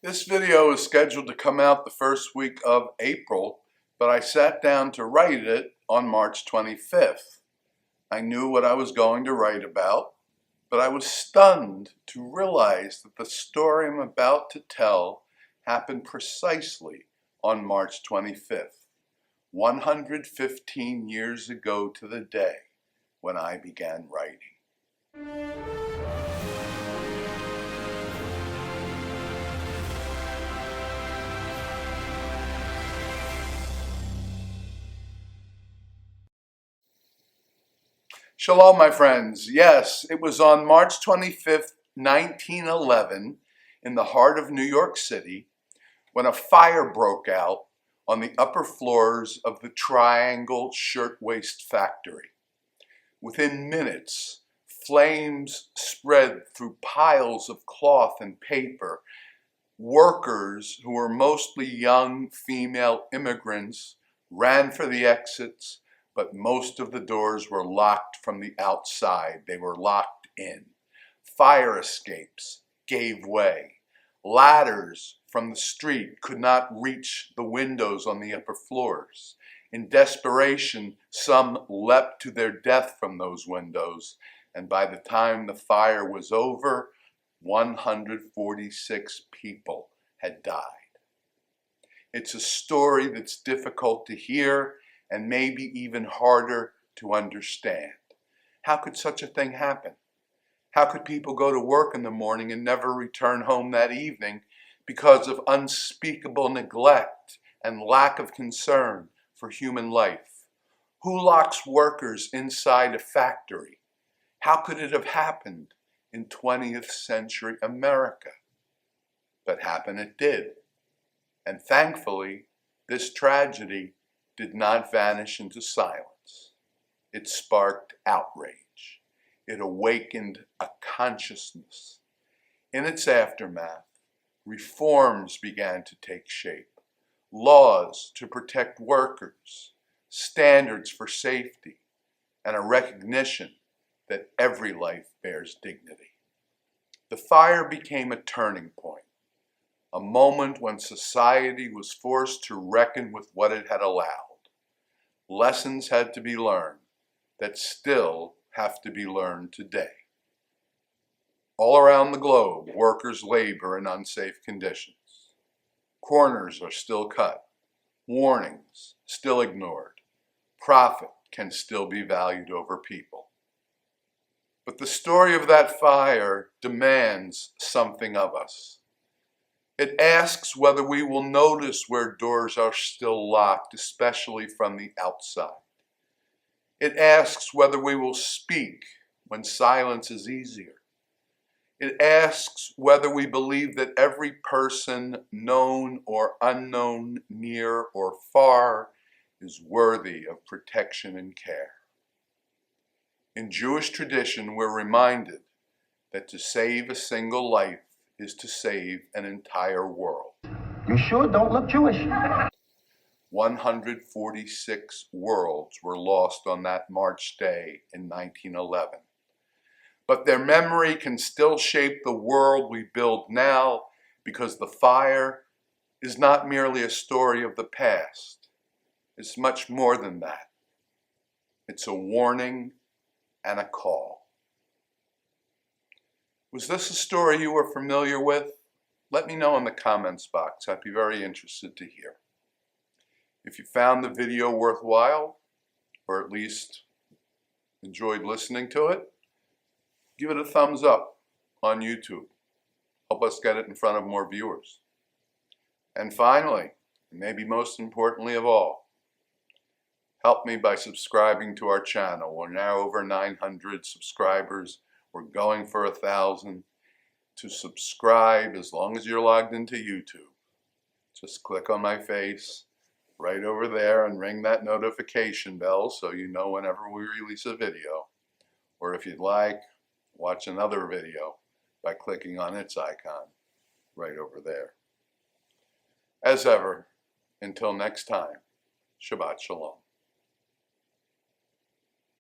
This video is scheduled to come out the first week of April, but I sat down to write it on March 25th. I knew what I was going to write about, but I was stunned to realize that the story I'm about to tell happened precisely on March 25th, 115 years ago to the day when I began writing. Shalom, my friends. Yes, it was on March 25th, 1911, in the heart of New York City, when a fire broke out on the upper floors of the Triangle Shirtwaist Factory. Within minutes, flames spread through piles of cloth and paper. Workers, who were mostly young female immigrants, ran for the exits, but most of the doors were locked from the outside. They were locked in. Fire escapes gave way. Ladders from the street could not reach the windows on the upper floors. In desperation, some leapt to their death from those windows, and by the time the fire was over, 146 people had died. It's a story that's difficult to hear and maybe even harder to understand. How could such a thing happen? How could people go to work in the morning and never return home that evening because of unspeakable neglect and lack of concern for human life? Who locks workers inside a factory? How could it have happened in 20th century America? But happen it did. And thankfully, this tragedy did not vanish into silence. It sparked outrage. It awakened a consciousness. In its aftermath, reforms began to take shape. Laws to protect workers, standards for safety, and a recognition that every life bears dignity. The fire became a turning point, a moment when society was forced to reckon with what it had allowed. Lessons had to be learned that still have to be learned today. All around the globe, workers labor in unsafe conditions. Corners are still cut. Warnings still ignored. Profit can still be valued over people. But the story of that fire demands something of us. It asks whether we will notice where doors are still locked, especially from the outside. It asks whether we will speak when silence is easier. It asks whether we believe that every person, known or unknown, near or far, is worthy of protection and care. In Jewish tradition, we're reminded that to save a single life is to save an entire world. You sure don't look Jewish? 146 worlds were lost on that March day in 1911. But their memory can still shape the world we build now, because the fire is not merely a story of the past. It's much more than that. It's a warning and a call. Was this a story you were familiar with? Let me know in the comments box. I'd be very interested to hear. If you found the video worthwhile, or at least enjoyed listening to it, give it a thumbs up on YouTube. Help us get it in front of more viewers. And finally, and maybe most importantly of all, help me by subscribing to our channel. We're now over 900 subscribers. We're going for 1,000. To subscribe, as long as you're logged into YouTube, just click on my face right over there and ring that notification bell so you know whenever we release a video. Or if you'd like, watch another video by clicking on its icon right over there. As ever, until next time, Shabbat Shalom.